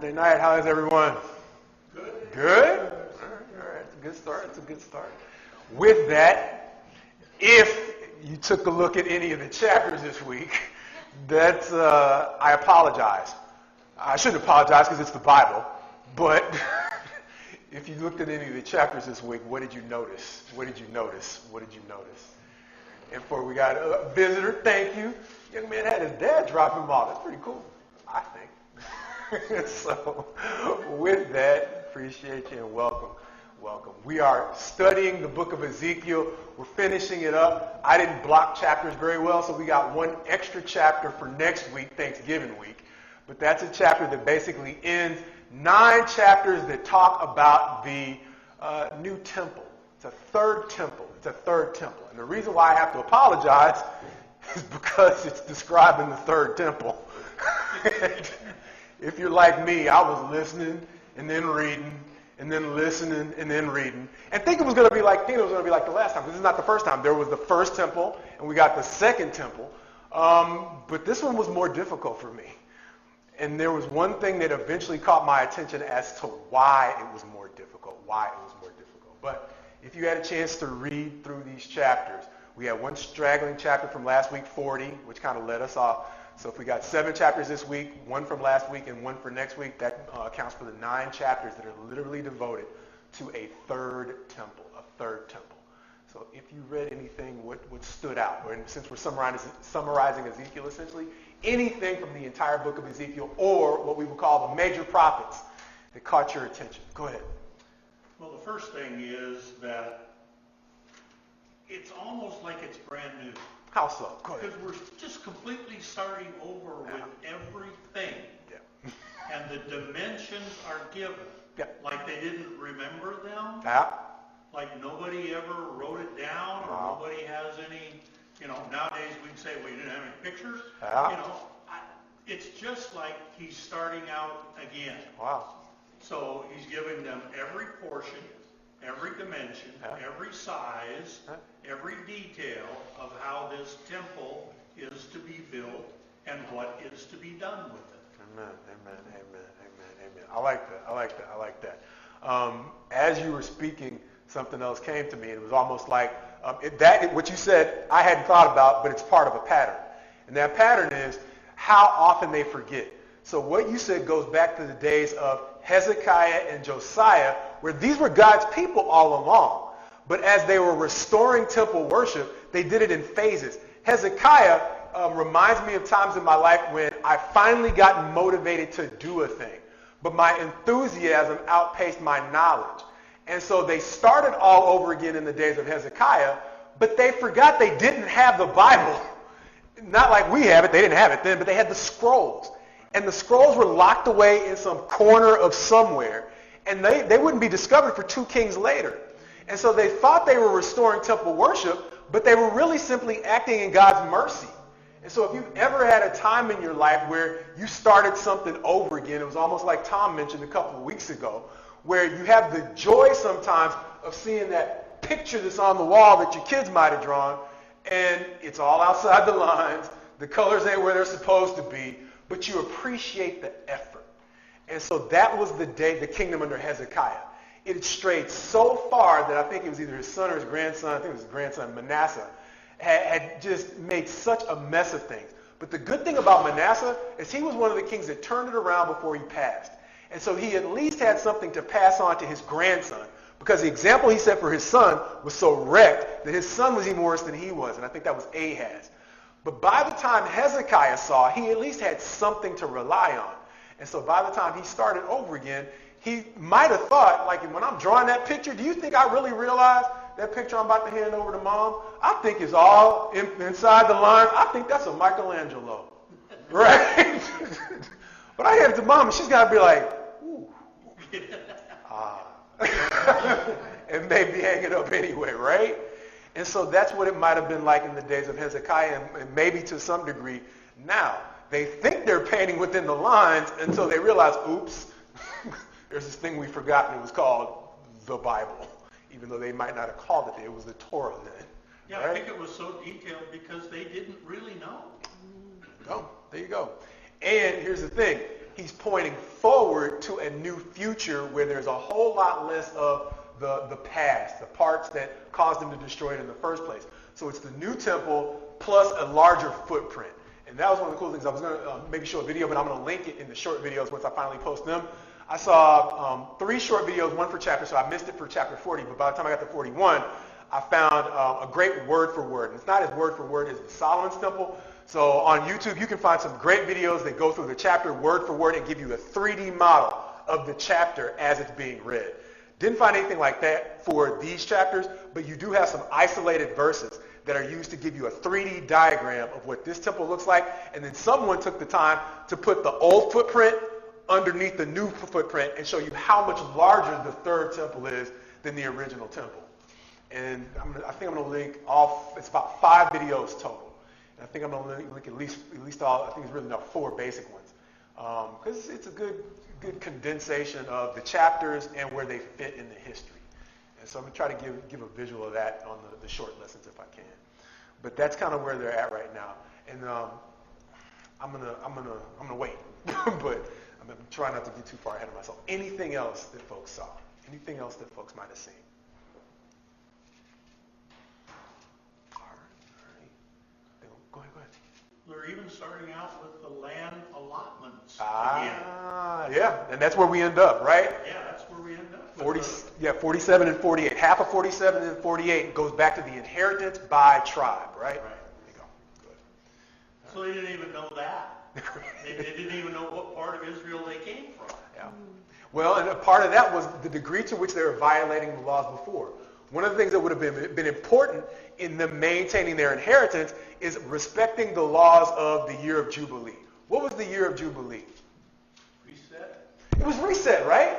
Thursday night. How is everyone? Good. Good? All right. It's a good start. It's a good start. With that, if you took a look at any of the chapters this week, that's, I apologize. I shouldn't apologize because it's the Bible, but if you looked at any of the chapters this week, what did you notice? What did you notice? What did you notice? And for we got a visitor, thank you. Young man had his dad drop him off. That's pretty cool, I think. So with that, appreciate you and welcome. Welcome. We are studying the book of Ezekiel. We're finishing it up. I didn't block chapters very well, so we got one extra chapter for next week, Thanksgiving week. But that's a chapter that basically ends 9 chapters that talk about the new temple. It's a third temple. It's a third temple. And the reason why I have to apologize is because it's describing the third temple. If you're like me, I was listening and then reading and then listening and then reading and thinking it was going to be like the last time. This is not the first time. There was the first temple and we got the second temple. But this one was more difficult for me. And there was one thing that eventually caught my attention as to why it was more difficult. But if you had a chance to read through these chapters, we had one straggling chapter from last week, 40, which kind of led us off. So if we got 7 chapters this week, 1 from last week and 1 for next week, that accounts for the 9 chapters that are literally devoted to a third temple. So if you read anything, what stood out? And since we're summarizing Ezekiel essentially, anything from the entire book of Ezekiel or what we would call the major prophets that caught your attention. Go ahead. Well, the first thing is that it's almost like it's brand new. How so? Go ahead. Because we're just completely starting over with everything. Yeah. And the dimensions are given. Yeah. Like they didn't remember them. Yeah. Like nobody ever wrote it down or nobody has any, nowadays we'd say, well, you didn't have any pictures. Yeah. It's just like he's starting out again. Wow. So he's giving them every portion, every dimension, every size, every detail of how this temple is to be built and what is to be done with it. Amen. I like that. As you were speaking, something else came to me. It was almost like what you said I hadn't thought about, but it's part of a pattern. And that pattern is how often they forget. So what you said goes back to the days of Hezekiah and Josiah, where these were God's people all along. But as they were restoring temple worship, they did it in phases. Hezekiah reminds me of times in my life when I finally got motivated to do a thing, but my enthusiasm outpaced my knowledge. And so they started all over again in the days of Hezekiah, but they forgot they didn't have the Bible. Not like we have it. They didn't have it then, but they had the scrolls. And the scrolls were locked away in some corner of somewhere, and they wouldn't be discovered for 2 kings later. And so they thought they were restoring temple worship, but they were really simply acting in God's mercy. And so if you've ever had a time in your life where you started something over again, it was almost like Tom mentioned a couple of weeks ago, where you have the joy sometimes of seeing that picture that's on the wall that your kids might have drawn, and it's all outside the lines, the colors ain't where they're supposed to be, but you appreciate the effort. And so that was the kingdom under Hezekiah. It had strayed so far that I think it was either his son or his grandson, I think it was his grandson, Manasseh, had just made such a mess of things. But the good thing about Manasseh is he was one of the kings that turned it around before he passed. And so he at least had something to pass on to his grandson, because the example he set for his son was so wrecked that his son was even worse than he was, and I think that was Ahaz. But by the time Hezekiah saw, he at least had something to rely on. And so by the time he started over again, he might have thought, like when I'm drawing that picture, do you think I really realize that picture I'm about to hand over to Mom? I think it's all inside the lines. I think that's a Michelangelo, right? But I hand it to Mom, and she's got to be like, ooh, and maybe hang it up anyway, right? And so that's what it might have been like in the days of Hezekiah, and maybe to some degree now. They think they're painting within the lines until they realize, oops, there's this thing we've forgotten. It was called the Bible, even though they might not have called it. It was the Torah then. Yeah, right? I think it was so detailed because they didn't really know. There you go. And here's the thing. he's pointing forward to a new future where there's a whole lot less of the past, the parts that caused him to destroy it in the first place. So it's the new temple plus a larger footprint. And that was one of the cool things. I was going to maybe show a video, but I'm going to link it in the short videos once I finally post them. I saw 3 short videos, one per chapter, so I missed it for chapter 40, but by the time I got to 41, I found a great word for word. And it's not as word for word as the Solomon's Temple. So on YouTube, you can find some great videos that go through the chapter word for word and give you a 3D model of the chapter as it's being read. Didn't find anything like that for these chapters, but you do have some isolated verses that are used to give you a 3D diagram of what this temple looks like. And then someone took the time to put the old footprint underneath the new footprint and show you how much larger the third temple is than the original temple. And I think I'm going to link all, it's about 5 videos total. And I think I'm going to link at least all, I think it's really now 4 basic ones. Because it's a good condensation of the chapters and where they fit in the history. And so I'm going to try to give a visual of that on the short lessons if I can. But that's kind of where they're at right now. And I'm gonna wait. But I'm trying not to get too far ahead of myself. Anything else that folks saw? Anything else that folks might have seen? All right. Go ahead. They're even starting out with the land allotments again. Yeah, and that's where we end up, right? Yeah, that's where we end up. 47 and 48. Half of 47 and 48 goes back to the inheritance by tribe, right? Right. There you go. Good. So they didn't even know that. They didn't even know what part of Israel they came from. Yeah. Well, and a part of that was the degree to which they were violating the laws before. One of the things that would have been important in them maintaining their inheritance is respecting the laws of the year of Jubilee. What was the year of Jubilee? Reset. It was reset, right?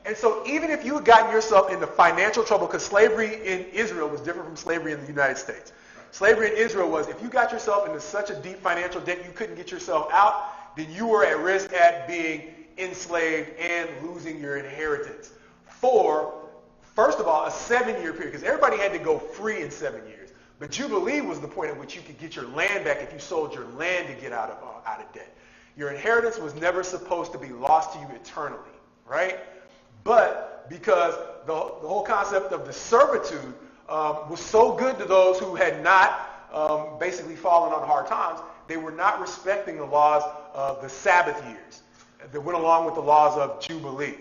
And so even if you had gotten yourself into financial trouble, because slavery in Israel was different from slavery in the United States. Slavery in Israel was if you got yourself into such a deep financial debt you couldn't get yourself out, then you were at risk at being enslaved and losing your inheritance for, first of all, a 7-year period, because everybody had to go free in 7 years. But Jubilee was the point at which you could get your land back if you sold your land to get out of debt. Your inheritance was never supposed to be lost to you eternally, right? But because the whole concept of the servitude was so good to those who had not basically fallen on hard times, they were not respecting the laws of the Sabbath years that went along with the laws of Jubilee.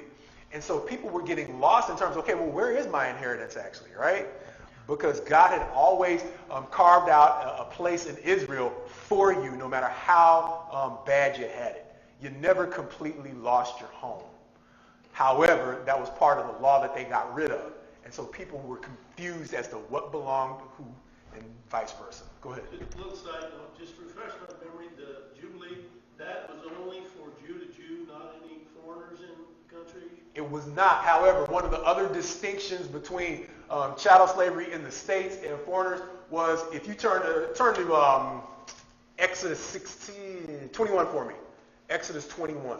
And so people were getting lost in terms of, okay, well, where is my inheritance actually, right? Because God had always carved out a place in Israel for you, no matter how bad you had it. You never completely lost your home. However, that was part of the law that they got rid of. And so people were confused as to what belonged to who and vice versa. Go ahead. Just a little side note, just to refresh my memory, the Jubilee, that was only for Jew to Jew, not any foreigners in the country? It was not. However, one of the other distinctions between chattel slavery in the States and foreigners was if you turn to Exodus 21 for me. Exodus 21.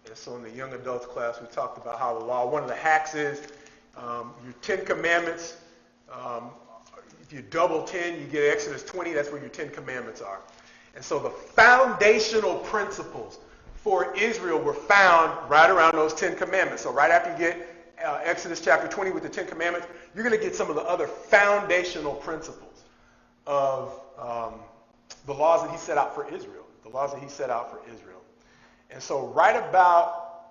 And so in the young adults class, we talked about how the law, one of the hacks is your 10 commandments. If you double 10, you get Exodus 20. That's where your 10 commandments are. And so the foundational principles for Israel were found right around those 10 commandments. So right after you get Exodus chapter 20 with the 10 commandments, you're going to get some of the other foundational principles of the laws that he set out for Israel. The laws that he set out for Israel. And so right about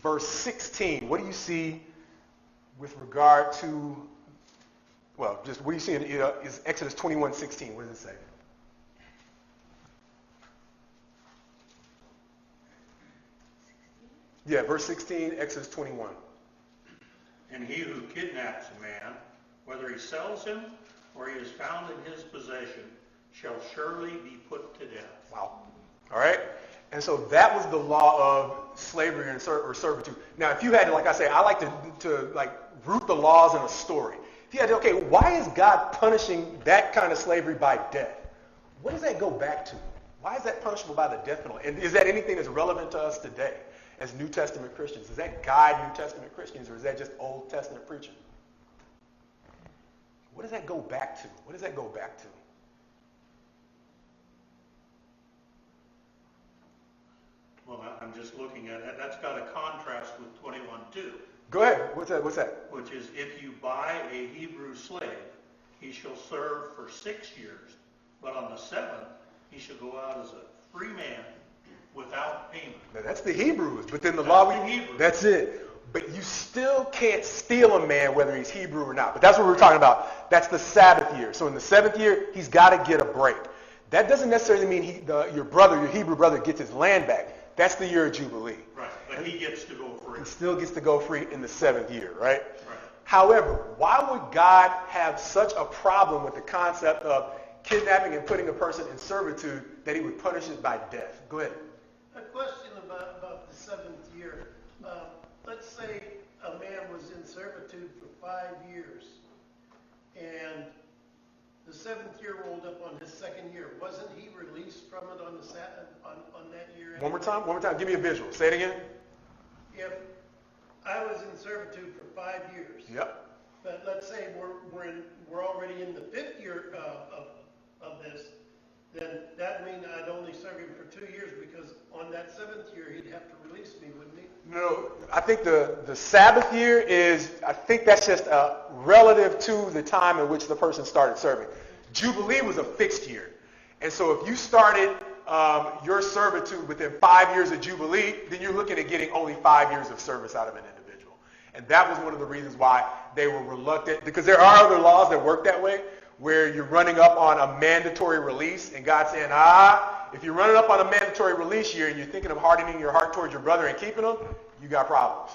verse 16, what do you see with regard to, well, just what do you see in is Exodus 21:16? What does it say? Yeah, verse 16, Exodus 21. And he who kidnaps a man, whether he sells him or he is found in his possession, shall surely be put to death. Wow. All right? And so that was the law of slavery or servitude. Now, if you had to, like I say, I like to like root the laws in a story. If you had to, okay, why is God punishing that kind of slavery by death? What does that go back to? Why is that punishable by the death penalty? And is that anything that's relevant to us today as New Testament Christians? Does that guide New Testament Christians, or is that just Old Testament preaching? What does that go back to? What does that go back to? I'm just looking at it, that's got a contrast with 21:2. Go ahead. What's that? Which is, if you buy a Hebrew slave, he shall serve for 6 years, but on the 7th he shall go out as a free man without payment. Now, that's the Hebrews, but then the That's law, the Hebrews. that's it. But you still can't steal a man whether he's Hebrew or not. But that's what we're talking about. That's the Sabbath year. So in the 7th year, he's got to get a break. That doesn't necessarily mean your Hebrew brother gets his land back. That's the year of Jubilee. Right, but he gets to go free. He still gets to go free in the 7th year, right? Right. However, why would God have such a problem with the concept of kidnapping and putting a person in servitude that he would punish it by death? Go ahead. A question about the 7th year. Let's say a man was in servitude for 5 years, and the 7th year rolled up on his 2nd year. Wasn't he released from it on that year? One more time. Give me a visual. Say it again. If I was in servitude for 5 years, Yep. but let's say we're already in the 5th year of this, then that mean I'd only serve him for 2 years, because on that 7th year he'd have to release me, wouldn't he? No, I think the Sabbath year is, I think that's just relative to the time in which the person started serving. Jubilee was a fixed year. And so if you started your servitude within 5 years of Jubilee, then you're looking at getting only 5 years of service out of an individual. And that was one of the reasons why they were reluctant, because there are other laws that work that way, where you're running up on a mandatory release, and God's saying, if you're running up on a mandatory release year and you're thinking of hardening your heart towards your brother and keeping him, you got problems,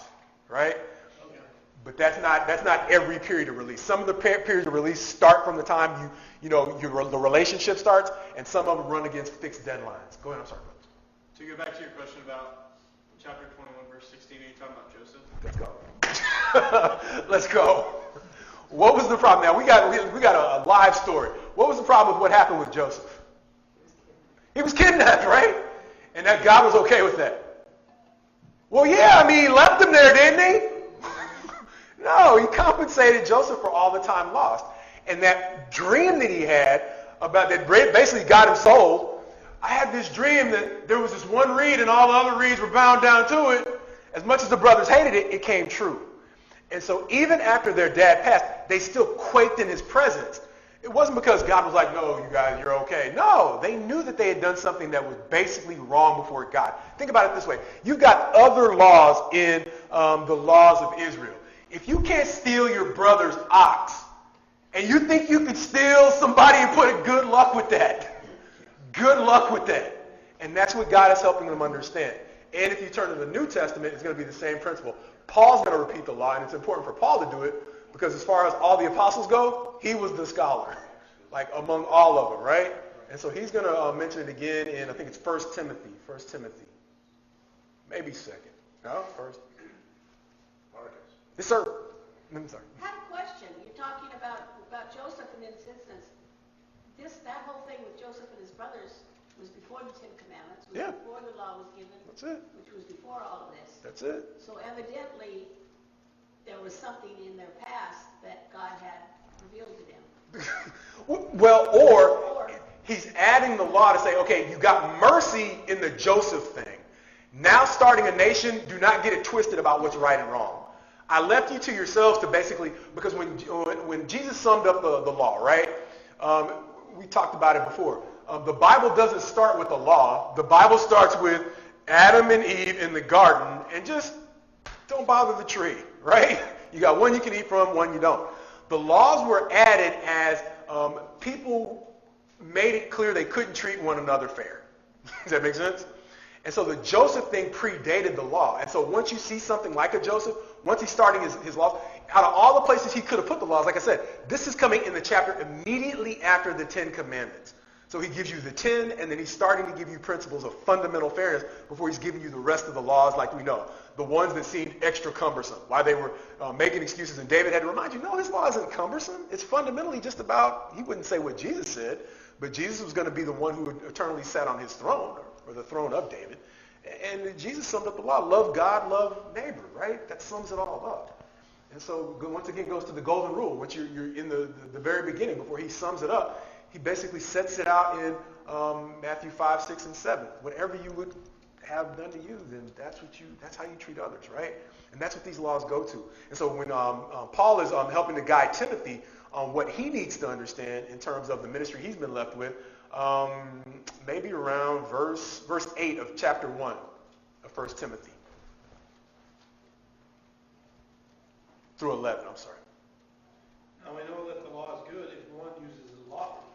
right? Okay. But that's not every period of release. Some of the periods of release start from the time the relationship starts, and some of them run against fixed deadlines. Go ahead, I'm sorry. To go back to your question about chapter 21, verse 16, are you talking about Joseph? Let's go. Let's go. What was the problem? Now, we got a live story. What was the problem with what happened with Joseph? He was kidnapped, right? And that God was okay with that. Well, yeah, he left him there, didn't he? No, he compensated Joseph for all the time lost. And that dream that he had about that basically got him sold. I had this dream that there was this one reed and all the other reeds were bound down to it. As much as the brothers hated it, it came true. And so even after their dad passed, they still quaked in his presence. It wasn't because God was like, no, you guys, you're okay. No, they knew that they had done something that was basically wrong before God. Think about it this way. You've got other laws in the laws of Israel. If you can't steal your brother's ox, and you think you could steal somebody and put it, good luck with that. Good luck with that. And that's what God is helping them understand. And if you turn to the New Testament, it's going to be the same principle. Paul's going to repeat the law, and it's important for Paul to do it because as far as all the apostles go, he was the scholar, like among all of them, right? And so he's going to mention it again in, I think it's 1 Timothy. 1 Timothy. Maybe 2nd. No, 1st. Marcus. Yes, sir. I'm sorry. I have a question. You're talking about Joseph in this instance. That whole thing with Joseph and his brothers was before the Ten Commandments, was before the law was given, That's it. which was before all of this. That's it. So evidently, there was something in their past that God had revealed to them. Well, or he's adding the law to say, okay, you got mercy in the Joseph thing. Now starting a nation, do not get it twisted about what's right and wrong. I left you to yourselves to basically, because when Jesus summed up the law, right? We talked about it before. The Bible doesn't start with the law. The Bible starts with Adam and Eve in the garden, and just don't bother the tree, right? You got one you can eat from, one you don't. The laws were added as people made it clear they couldn't treat one another fair. Does that make sense? And so the Joseph thing predated the law. And so once you see something like a Joseph, once he's starting his laws, out of all the places he could have put the laws, like I said, this is coming in the chapter immediately after the 10 Commandments. So he gives you the 10, and then he's starting to give you principles of fundamental fairness before he's giving you the rest of the laws like we know. The ones that seemed extra cumbersome, why they were making excuses. And David had to remind you, no, his law isn't cumbersome. It's fundamentally just about, he wouldn't say what Jesus said, but Jesus was going to be the one who would eternally sat on his throne, or the throne of David. And Jesus summed up the law. Love God, love neighbor, right? That sums it all up. And so once again goes to the golden rule, which you're in the very beginning, before he sums it up. He basically sets it out in Matthew 5, 6, and 7. Whatever you would have done to you, then that's how you treat others, right? And that's what these laws go to. And so when Paul is helping to guide Timothy on what he needs to understand in terms of the ministry he's been left with, maybe around verse 8 of chapter 1 of 1 Timothy. Through 11, I'm sorry. Now we know that the law is good if one uses it lawfully.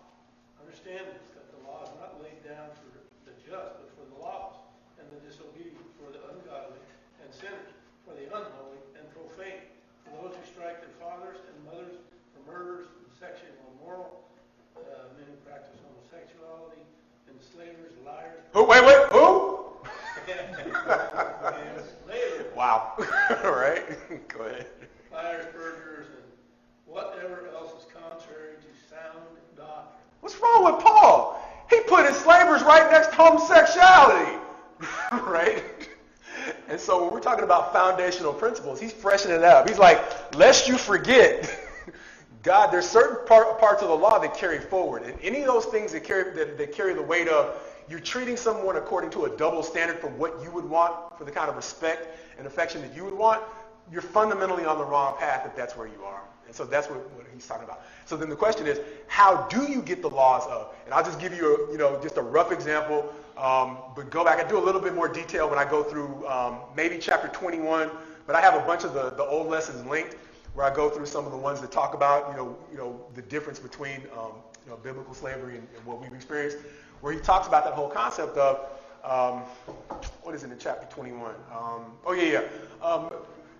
Understand this, that the law is not laid down for the just, but for the lawless, and the disobedient, for the ungodly and sinners, for the unholy and profane, for those who strike their fathers and mothers, for murderers, and sexually immoral, men who practice homosexuality, enslavers, liars. Who? Wait, who? And slavers. Wow. All right. Go ahead. Liars, perjurers, and whatever else is contrary to sound doctrine. What's wrong with Paul? He put enslavers right next to homosexuality, right? And so when we're talking about foundational principles, he's freshening it up. He's like, lest you forget, God, there's certain parts of the law that carry forward. And any of those things that carry the weight of you're treating someone according to a double standard for what you would want, for the kind of respect and affection that you would want, you're fundamentally on the wrong path if that's where you are. And so that's what he's talking about. So then the question is, how do you get the laws of? And I'll just give you just a rough example, but go back and do a little bit more detail when I go through maybe chapter 21. But I have a bunch of the old lessons linked where I go through some of the ones that talk about the difference between biblical slavery and what we've experienced, where he talks about that whole concept of what is it in chapter 21?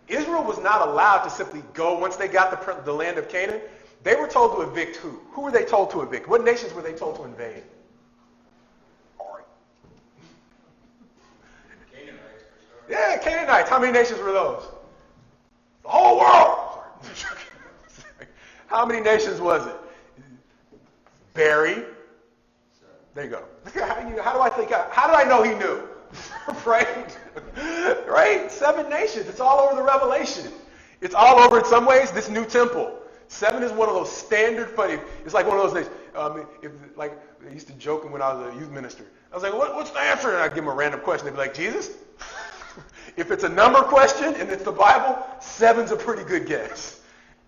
Israel was not allowed to simply go once they got the land of Canaan. They were told to evict who? Who were they told to evict? What nations were they told to invade? Canaanites, for sure. Yeah, Canaanites. How many nations were those? The whole world. How many nations was it? Barry. There you go. How did I know he knew? Right? Right? 7 nations. It's all over the Revelation. It's all over, in some ways, this new temple. 7 is one of those standard funny. It's like one of those nations. Like I used to joke when I was a youth minister. I was like, what's the answer? And I'd give them a random question. They'd be like, Jesus? If it's a number question and it's the Bible, 7's a pretty good guess.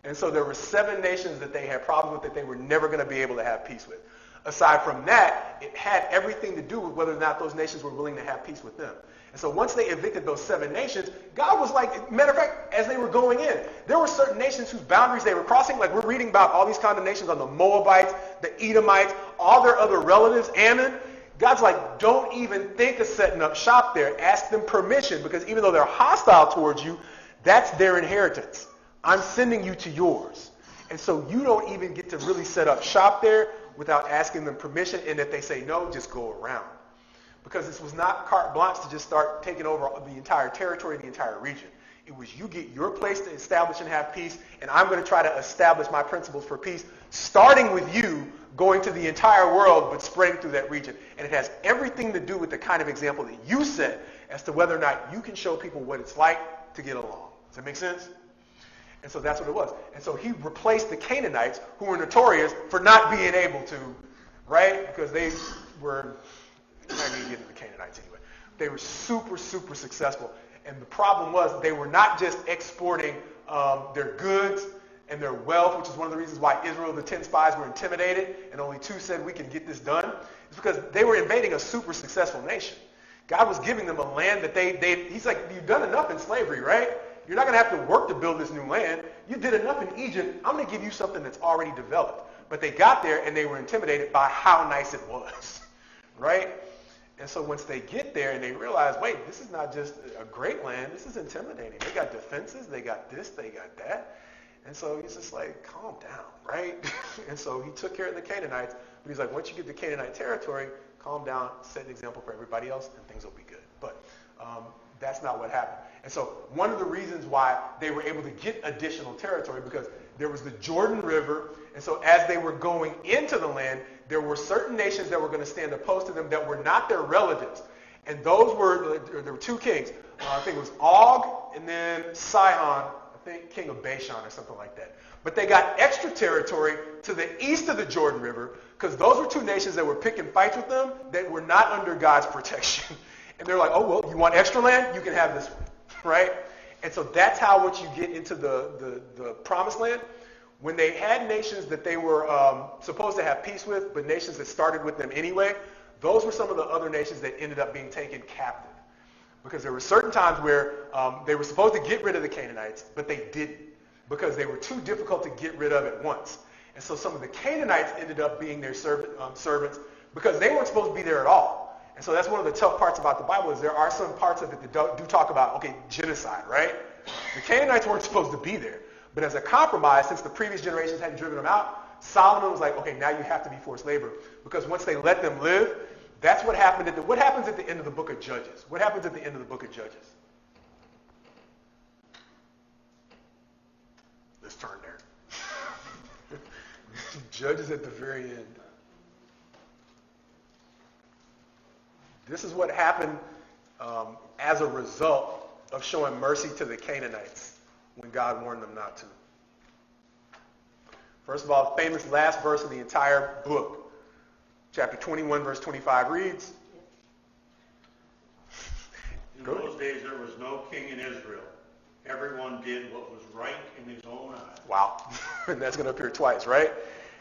And so there were 7 nations that they had problems with that they were never going to be able to have peace with. Aside from that, it had everything to do with whether or not those nations were willing to have peace with them. And so once they evicted those 7 nations, God was like, matter of fact, as they were going in, there were certain nations whose boundaries they were crossing. Like we're reading about all these condemnations on the Moabites, the Edomites, all their other relatives, Ammon. God's like, don't even think of setting up shop there. Ask them permission, because even though they're hostile towards you, that's their inheritance. I'm sending you to yours. And so you don't even get to really set up shop there without asking them permission, and if they say no, just go around. Because this was not carte blanche to just start taking over the entire territory, the entire region. It was you get your place to establish and have peace, and I'm going to try to establish my principles for peace, starting with you, going to the entire world, but spreading through that region. And it has everything to do with the kind of example that you set as to whether or not you can show people what it's like to get along. Does that make sense? And so that's what it was. And so he replaced the Canaanites, who were notorious for not being able to, right? Because they were, I'm not going to get into the Canaanites anyway. They were super, super successful. And the problem was they were not just exporting their goods and their wealth, which is one of the reasons why Israel, the 10 spies, were intimidated, and only 2 said, we can get this done. It's because they were invading a super successful nation. God was giving them a land that he's like, you've done enough in slavery, right? You're not going to have to work to build this new land. You did enough in Egypt. I'm going to give you something that's already developed. But they got there and they were intimidated by how nice it was, right? And so once they get there and they realize, wait, this is not just a great land. This is intimidating. They got defenses. They got this. They got that. And so he's just like, calm down, right? And so he took care of the Canaanites. But he's like, once you get the Canaanite territory, calm down, set an example for everybody else, and things will be good. But that's not what happened. And so one of the reasons why they were able to get additional territory, because there was the Jordan River, and so as they were going into the land, there were certain nations that were going to stand opposed to them that were not their relatives. And those were, there were 2 kings. I think it was Og and then Sihon, I think king of Bashan or something like that. But they got extra territory to the east of the Jordan River, because those were 2 nations that were picking fights with them that were not under God's protection. And they're like, oh, well, you want extra land? You can have this one, right? And so that's how once you get into the promised land, when they had nations that they were supposed to have peace with, but nations that started with them anyway, those were some of the other nations that ended up being taken captive. Because there were certain times where they were supposed to get rid of the Canaanites, but they didn't, because they were too difficult to get rid of at once. And so some of the Canaanites ended up being their servants because they weren't supposed to be there at all. And so that's one of the tough parts about the Bible is there are some parts of it that do talk about, okay, genocide, right? The Canaanites weren't supposed to be there. But as a compromise, since the previous generations hadn't driven them out, Solomon was like, okay, now you have to be forced labor. Because once they let them live, that's what happened what happens at the end of the book of Judges? What happens at the end of the book of Judges? Let's turn there. Judges at the very end. This is what happened as a result of showing mercy to the Canaanites when God warned them not to. First of all, the famous last verse of the entire book, chapter 21, verse 25 reads, in those days there was no king in Israel. Everyone did what was right in his own eyes. Wow. And that's going to appear twice, right?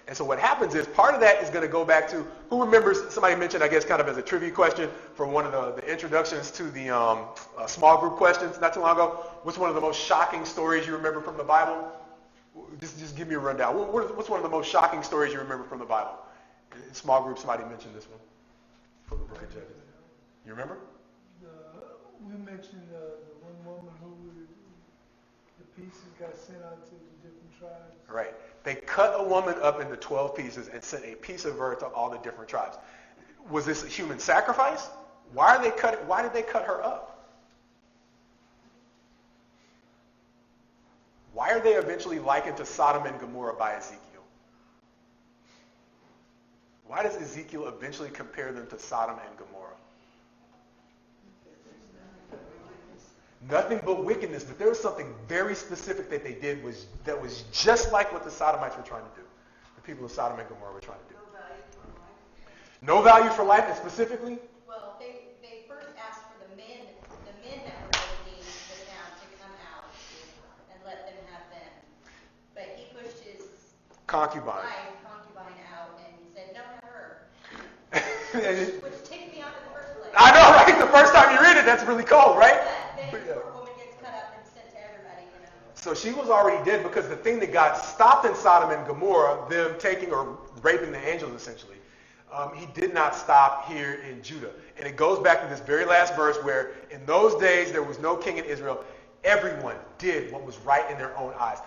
And so what happens is part of that is going to go back to, who remembers, somebody mentioned, I guess, kind of as a trivia question for one of the introductions to the small group questions not too long ago. What's one of the most shocking stories you remember from the Bible? Just give me a rundown. What's one of the most shocking stories you remember from the Bible? In small group, somebody mentioned this one from the book of Judges. You remember? We mentioned the one woman who the pieces got sent out to the different tribes. Right. They cut a woman up into 12 pieces and sent a piece of her to all the different tribes. Was this a human sacrifice? Why did they cut her up? Why are they eventually likened to Sodom and Gomorrah by Ezekiel? Why does Ezekiel eventually compare them to Sodom and Gomorrah? Nothing but wickedness, but there was something very specific that they did that was just like what the Sodomites were trying to do. The people of Sodom and Gomorrah were trying to do. No value for life, and specifically? Well, they first asked for the men that were living in the town to come out and let them have them. But he pushed his Concubine out and he said, no, not her. Which ticked me off in the first place. I know, right? The first time you read it, that's really cold, right? But then the poor woman gets cut up and sent to everybody, you know. So she was already dead because the thing that got stopped in Sodom and Gomorrah, them taking or raping the angels essentially, he did not stop here in Judah. And it goes back to this very last verse where in those days there was no king in Israel. Everyone did what was right in their own eyes.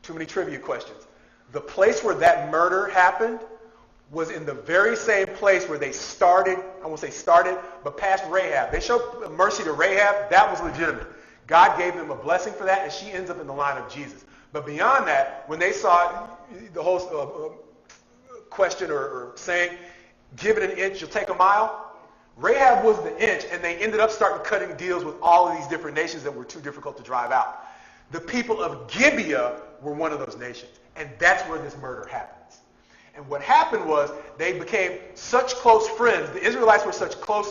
Too many trivia questions. The place where that murder happened was in the very same place where they started, I won't say started, but past Rahab. They showed mercy to Rahab. That was legitimate. God gave them a blessing for that, and she ends up in the line of Jesus. But beyond that, when they saw the whole question or saying, give it an inch, you'll take a mile, Rahab was the inch, and they ended up starting cutting deals with all of these different nations that were too difficult to drive out. The people of Gibeah were one of those nations, and that's where this murder happens. And what happened was they became such close friends. The Israelites were such close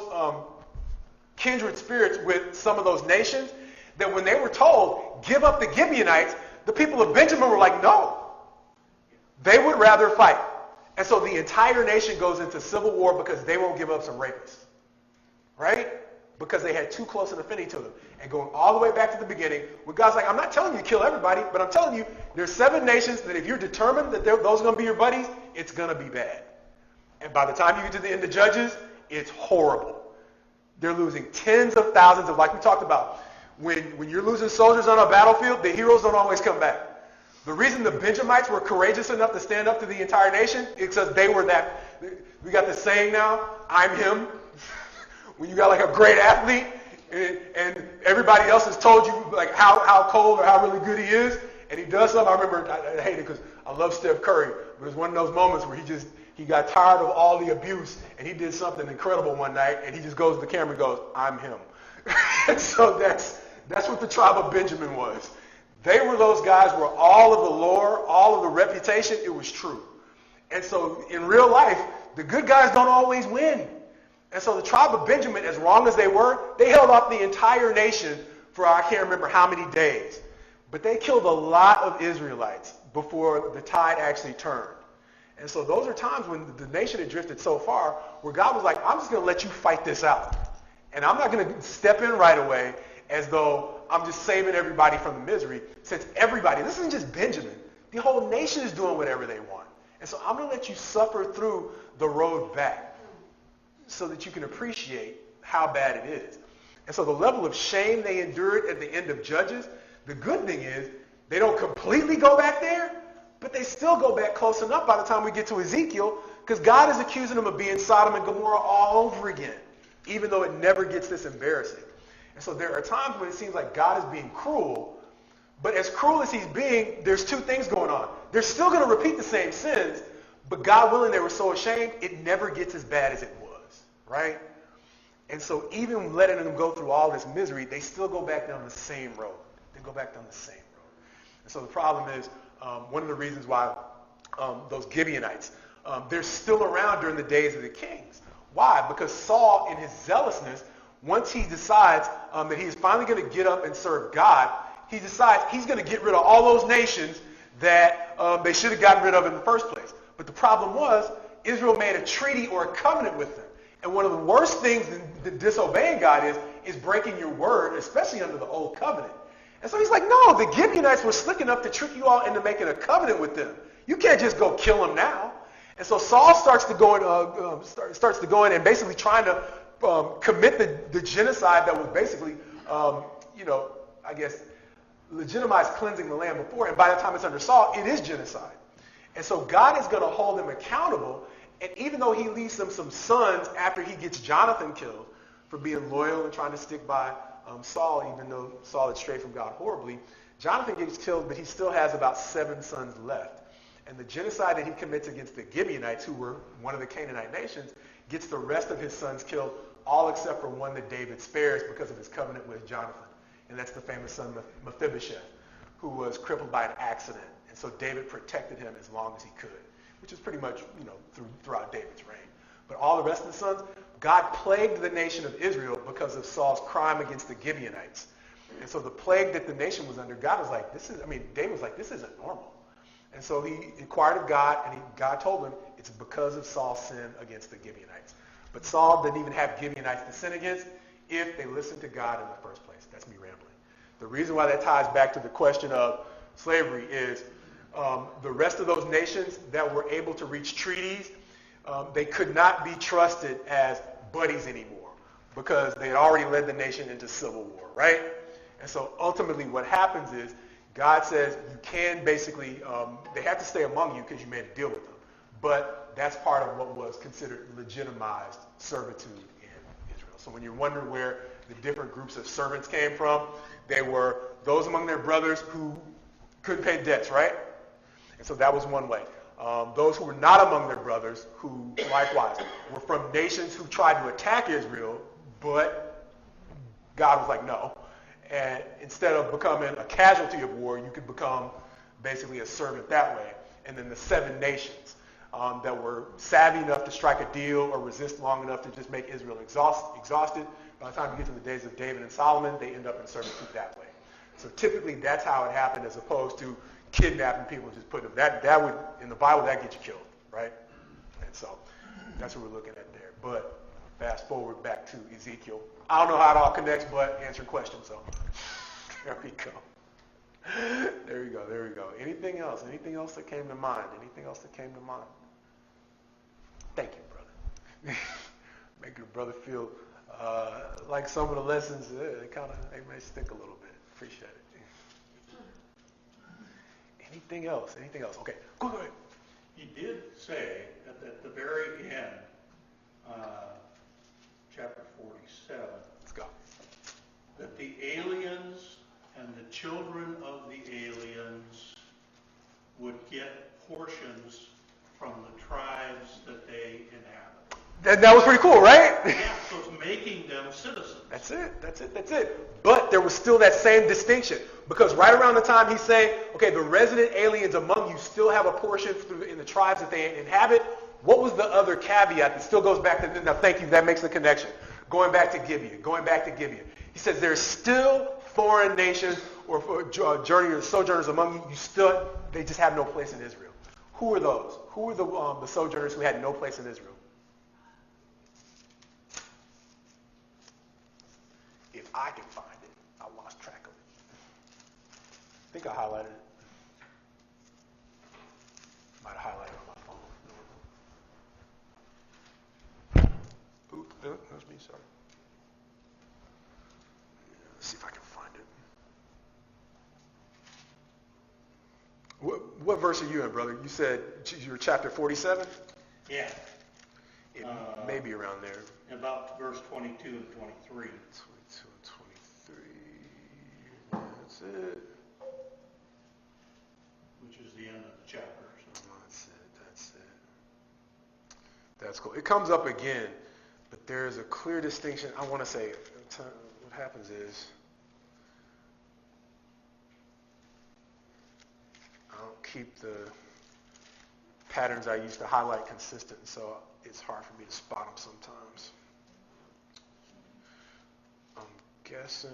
kindred spirits with some of those nations that when they were told, give up the Gibeonites, the people of Benjamin were like, no. They would rather fight. And so the entire nation goes into civil war because they won't give up some rapists. Right? Because they had too close an affinity to them. And going all the way back to the beginning, when God's like, I'm not telling you to kill everybody, but I'm telling you there's 7 nations that if you're determined that those are going to be your buddies, it's going to be bad. And by the time you get to the end of Judges, it's horrible. They're losing tens of thousands of, like we talked about, when you're losing soldiers on a battlefield, the heroes don't always come back. The reason the Benjamites were courageous enough to stand up to the entire nation is because they were that. We got this saying now, I'm him. When you got like a great athlete and everybody else has told you like how cold or how really good he is, and he does something. I remember, I hate it because I love Steph Curry, but it was one of those moments where he got tired of all the abuse and he did something incredible one night and he just goes to the camera and goes, I'm him. And so that's what the tribe of Benjamin was. They were those guys where all of the lore, all of the reputation, it was true. And so in real life, the good guys don't always win. And so the tribe of Benjamin, as long as they were, they held off the entire nation for I can't remember how many days. But they killed a lot of Israelites before the tide actually turned. And so those are times when the nation had drifted so far where God was like, I'm just going to let you fight this out. And I'm not going to step in right away as though I'm just saving everybody from the misery, since everybody, this isn't just Benjamin, the whole nation is doing whatever they want. And so I'm going to let you suffer through the road back so that you can appreciate how bad it is. And so the level of shame they endured at the end of Judges, the good thing is they don't completely go back there, but they still go back close enough by the time we get to Ezekiel, because God is accusing them of being Sodom and Gomorrah all over again, even though it never gets this embarrassing. And so there are times when it seems like God is being cruel, but as cruel as he's being, there's two things going on. They're still going to repeat the same sins, but God willing, they were so ashamed, it never gets as bad as it was, right? And so even letting them go through all this misery, they still go back down the same road. They go back down the same road. And so the problem is, one of the reasons why those Gibeonites, they're still around during the days of the kings. Why? Because Saul, in his zealousness, once he decides that he's finally going to get up and serve God, he decides he's going to get rid of all those nations that they should have gotten rid of in the first place. But the problem was, Israel made a treaty or a covenant with them. And one of the worst things that disobeying God is breaking your word, especially under the old covenant. And so he's like, no, the Gibeonites were slick enough to trick you all into making a covenant with them. You can't just go kill them now. And so Saul starts to go in and basically trying to commit the genocide that was basically, I guess, legitimized cleansing the land before. And by the time it's under Saul, it is genocide. And so God is going to hold them accountable. And even though he leaves them some sons after he gets Jonathan killed for being loyal and trying to stick by Saul, even though Saul had strayed from God horribly, Jonathan gets killed, but he still has about 7 sons left. And the genocide that he commits against the Gibeonites, who were one of the Canaanite nations, gets the rest of his sons killed, all except for one that David spares because of his covenant with Jonathan. And that's the famous son Mephibosheth, who was crippled by an accident. And so David protected him as long as he could, which is pretty much, throughout David's reign. But all the rest of the sons, God plagued the nation of Israel because of Saul's crime against the Gibeonites. And so the plague that the nation was under, David was like, this isn't normal. And so he inquired of God, and God told him it's because of Saul's sin against the Gibeonites. But Saul didn't even have Gibeonites to sin against if they listened to God in the first place. That's me rambling. The reason why that ties back to the question of slavery is the rest of those nations that were able to reach treaties, they could not be trusted as buddies anymore because they had already led the nation into civil war, right? And so ultimately what happens is God says you can basically, they have to stay among you because you made a deal with them. But that's part of what was considered legitimized servitude in Israel. So when you're wondering where the different groups of servants came from, they were those among their brothers who couldn't pay debts, right? And so that was one way. Those who were not among their brothers, who likewise were from nations who tried to attack Israel, but God was like, no. And instead of becoming a casualty of war, you could become basically a servant that way. And then the 7 nations that were savvy enough to strike a deal or resist long enough to just make Israel exhausted. By the time you get to the days of David and Solomon, they end up in servitude that way. So typically that's how it happened, as opposed to kidnapping people and just putting them. That would, in the Bible, that gets you killed, right? And so that's what we're looking at there. But fast forward back to Ezekiel. I don't know how it all connects, but answering questions, so there we go. There we go. Anything else? Anything else that came to mind? Thank you, brother. Making a brother feel like some of the lessons, they may stick a little bit. Appreciate it. Anything else? Okay, go ahead. He did say at the very end, chapter 47, Let's go. that the aliens and the children of the aliens would get portions from the tribes that they inhabit. That was pretty cool, right? Yeah, so it's making them citizens. That's it. But there was still that same distinction. Because right around the time he's saying, okay, the resident aliens among you you still have a portion in the tribes that they inhabit, what was the other caveat that still goes back to, now thank you, that makes the connection. Going back to Gibeah. He says there's still foreign nations or journeyers, sojourners among you, they just have no place in Israel. Who are those? Who are the sojourners who had no place in Israel? If I can find it, I lost track of it. I think I highlighted it. Might have highlighted it on my phone. Oop, no, that was me, sorry. Let's see if I can find it. What verse are you in, brother? You said you're chapter 47? Yeah. It may be around there. About verse 22 and 23. 22 and 23. That's it. Which is the end of the chapter. So. That's it. That's cool. It comes up again, but there's a clear distinction. I want to say, what happens is, I don't keep the patterns I used to highlight consistent, so it's hard for me to spot them sometimes. I'm guessing.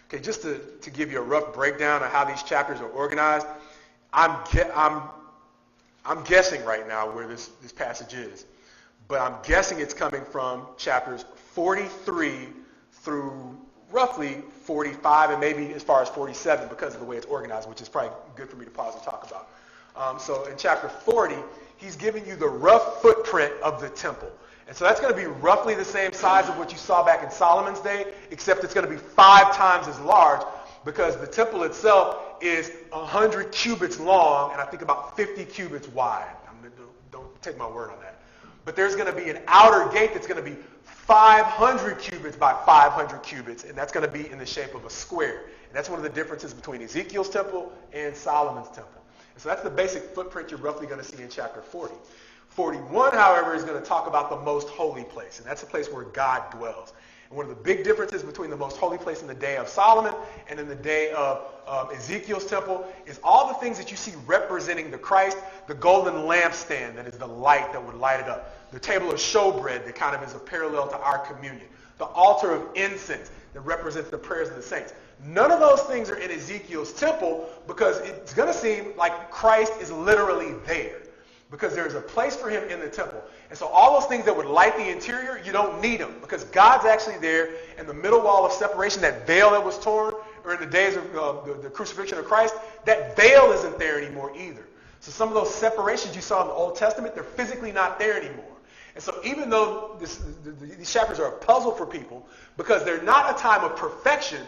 Okay, just to give you a rough breakdown of how these chapters are organized, I'm guessing right now where this passage is, but I'm guessing it's coming from chapters 43 through roughly 45 and maybe as far as 47 because of the way it's organized, which is probably good for me to pause and talk about. So in chapter 40, he's giving you the rough footprint of the temple. And so that's going to be roughly the same size of what you saw back in Solomon's day, except it's going to be 5 times as large because the temple itself is 100 cubits long and I think about 50 cubits wide. Don't take my word on that. But there's going to be an outer gate that's going to be 500 cubits by 500 cubits, and that's going to be in the shape of a square. And that's one of the differences between Ezekiel's temple and Solomon's temple. And so that's the basic footprint you're roughly going to see in chapter 40. 41, however, is going to talk about the most holy place, and that's the place where God dwells. And one of the big differences between the most holy place in the day of Solomon and in the day of Ezekiel's temple is all the things that you see representing the Christ, the golden lampstand that is the light that would light it up, the table of showbread that kind of is a parallel to our communion, the altar of incense that represents the prayers of the saints. None of those things are in Ezekiel's temple because it's going to seem like Christ is literally there, because there's a place for him in the temple. And so all those things that would light the interior, you don't need them because God's actually there in the middle wall of separation, that veil that was torn, or in the days of the crucifixion of Christ, that veil isn't there anymore either. So some of those separations you saw in the Old Testament, they're physically not there anymore. And so even though these chapters are a puzzle for people because they're not a time of perfection,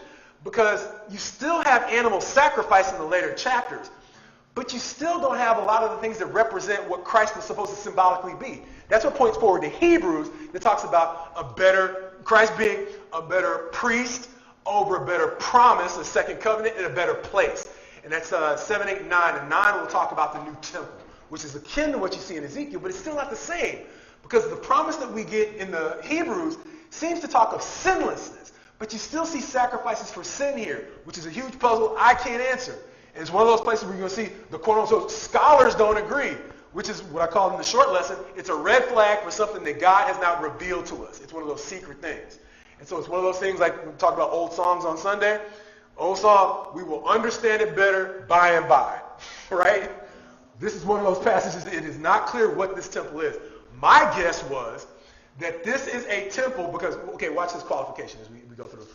because you still have animal sacrifice in the later chapters, but you still don't have a lot of the things that represent what Christ was supposed to symbolically be. That's what points forward to Hebrews that talks about Christ being a better priest over a better promise, a second covenant, in a better place. And that's 7, 8, 9. And 9 will talk about the new temple, which is akin to what you see in Ezekiel, but it's still not the same. Because the promise that we get in the Hebrews seems to talk of sinlessness, but you still see sacrifices for sin here, which is a huge puzzle I can't answer. And it's one of those places where you're going to see the quote-unquote scholars don't agree, which is what I call in the short lesson, it's a red flag for something that God has not revealed to us. It's one of those secret things. And so it's one of those things like we talk about old songs on Sunday. Old song, we will understand it better by and by, right? This is one of those passages, it is not clear what this temple is. My guess was that this is a temple because, okay, watch this qualification as we go through.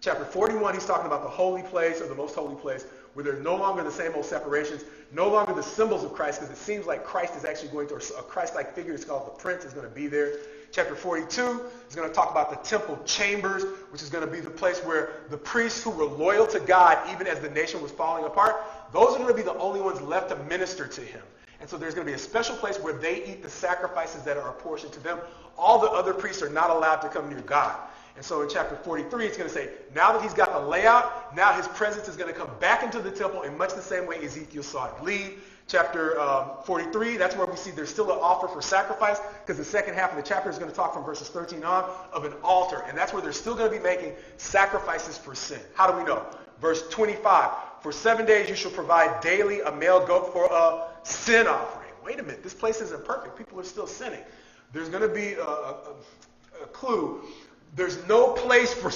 Chapter 41, he's talking about the holy place or the most holy place where there's no longer the same old separations, no longer the symbols of Christ, because it seems like Christ is actually going to, a Christ-like figure, it's called the Prince, is going to be there. Chapter 42 is going to talk about the temple chambers, which is going to be the place where the priests who were loyal to God, even as the nation was falling apart, those are going to be the only ones left to minister to him. And so there's going to be a special place where they eat the sacrifices that are apportioned to them. All the other priests are not allowed to come near God. And so in chapter 43, it's going to say, now that he's got the layout, now his presence is going to come back into the temple in much the same way Ezekiel saw it leave. Chapter 43, that's where we see there's still an offer for sacrifice, because the second half of the chapter is going to talk from verses 13 on of an altar. And that's where they're still going to be making sacrifices for sin. How do we know? Verse 25, For 7 days you shall provide daily a male goat for a sin offering. Wait a minute, this place isn't perfect. People are still sinning. There's going to be a clue. There's no place for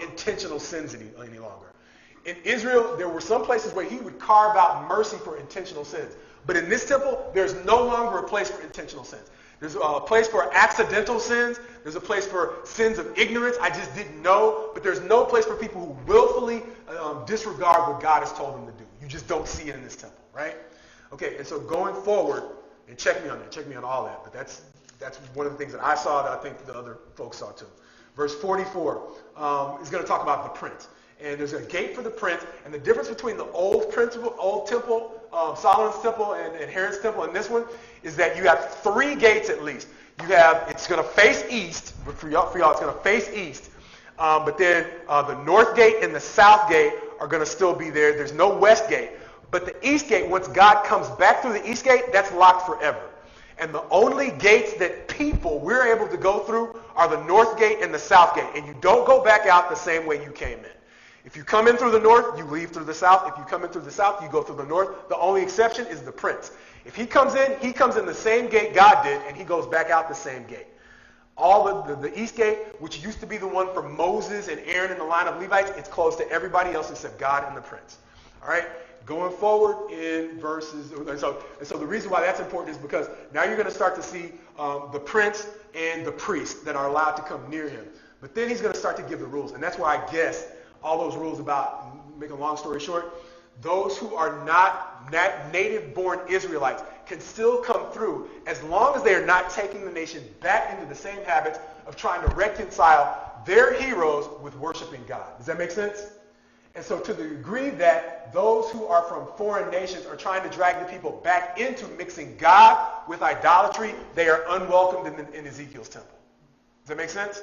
intentional sins any longer. In Israel, there were some places where he would carve out mercy for intentional sins. But in this temple, there's no longer a place for intentional sins. There's a place for accidental sins. There's a place for sins of ignorance. I just didn't know. But there's no place for people who willfully disregard what God has told them to do. You just don't see it in this temple, right? Okay, and so going forward, and check me on that. Check me on all that. But that's one of the things that I saw that I think the other folks saw too. Verse 44 is going to talk about the prince. And there's a gate for the prince. And the difference between the old temple, Solomon's temple and Herod's temple and this one is that you have 3 gates at least. It's going to face east. For y'all, it's going to face east. But then the north gate and the south gate are going to still be there. There's no west gate. But the east gate, once God comes back through the east gate, that's locked forever. And the only gates that we're able to go through are the north gate and the south gate. And you don't go back out the same way you came in. If you come in through the north, you leave through the south. If you come in through the south, you go through the north. The only exception is the prince. If he comes in the same gate God did, and he goes back out the same gate. All the east gate, which used to be the one for Moses and Aaron in the line of Levites, it's closed to everybody else except God and the prince. All right? Going forward in verses, and so the reason why that's important is because now you're going to start to see the prince and the priest that are allowed to come near him. But then he's going to start to give the rules. And that's why I guess all those rules about, making a long story short, those who are not native-born Israelites can still come through as long as they are not taking the nation back into the same habits of trying to reconcile their heroes with worshiping God. Does that make sense? And so to the degree that those who are from foreign nations are trying to drag the people back into mixing God with idolatry, they are unwelcomed in Ezekiel's temple. Does that make sense?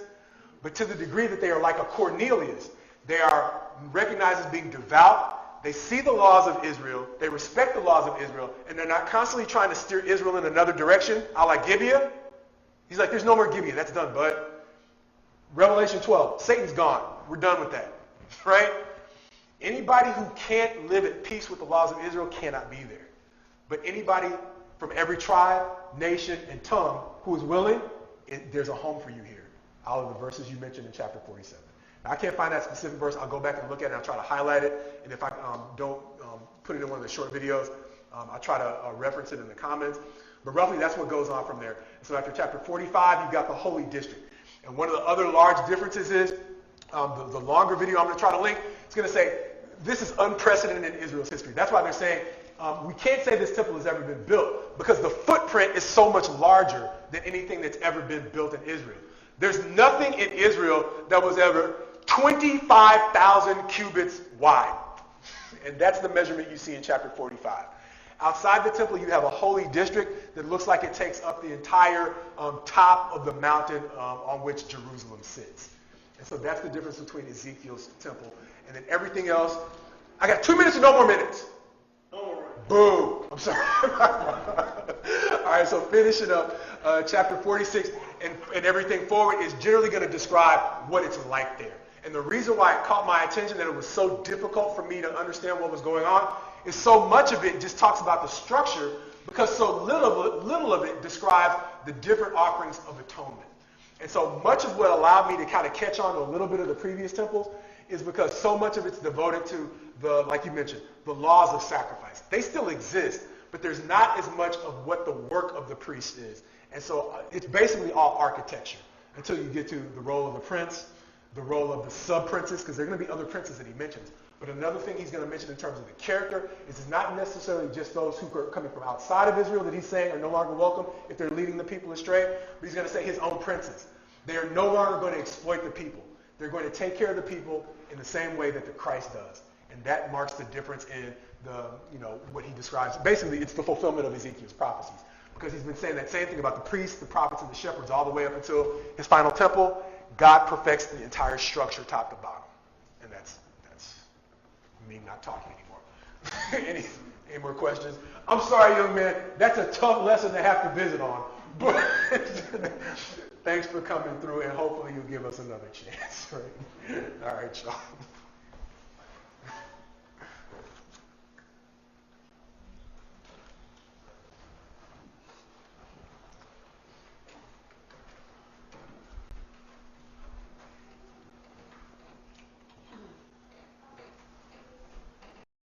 But to the degree that they are like a Cornelius, they are recognized as being devout. They see the laws of Israel. They respect the laws of Israel. And they're not constantly trying to steer Israel in another direction, a la Gibeah. He's like, there's no more Gibeah. That's done, bud. Revelation 12. Satan's gone. We're done with that. Right? Anybody who can't live at peace with the laws of Israel cannot be there. But anybody from every tribe, nation, and tongue who is willing, there's a home for you here. All of the verses you mentioned in chapter 47. Now, I can't find that specific verse. I'll go back and look at it. I'll try to highlight it. And if I don't put it in one of the short videos, I'll try to reference it in the comments. But roughly, that's what goes on from there. So after chapter 45, you've got the holy district. And one of the other large differences is the longer video I'm going to try to link. It's going to say, this is unprecedented in Israel's history. That's why they're saying, we can't say this temple has ever been built because the footprint is so much larger than anything that's ever been built in Israel. There's nothing in Israel that was ever 25,000 cubits wide. And that's the measurement you see in chapter 45. Outside the temple, you have a holy district that looks like it takes up the entire top of the mountain on which Jerusalem sits. And so that's the difference between Ezekiel's temple. And then everything else, I got 2 minutes or no more minutes. No more. Boom. I'm sorry. All right, so finishing up, chapter 46 and everything forward is generally going to describe what it's like there. And the reason why it caught my attention that it was so difficult for me to understand what was going on is so much of it just talks about the structure because so little of it describes the different offerings of atonement. And so much of what allowed me to kind of catch on to a little bit of the previous temples is because so much of it's devoted to the, like you mentioned, the laws of sacrifice. They still exist, but there's not as much of what the work of the priest is. And so it's basically all architecture until you get to the role of the prince, the role of the sub-princes, because there are going to be other princes that he mentions. But another thing he's going to mention in terms of the character is it's not necessarily just those who are coming from outside of Israel that he's saying are no longer welcome if they're leading the people astray, but he's going to say his own princes. They are no longer going to exploit the people. They're going to take care of the people in the same way that the Christ does. And that marks the difference in the, what he describes. Basically, it's the fulfillment of Ezekiel's prophecies. Because he's been saying that same thing about the priests, the prophets, and the shepherds all the way up until his final temple. God perfects the entire structure top to bottom. And that's me not talking anymore. Any more questions? I'm sorry, young man. That's a tough lesson to have to visit on. But thanks for coming through, and hopefully you'll give us another chance. Right? All right, y'all.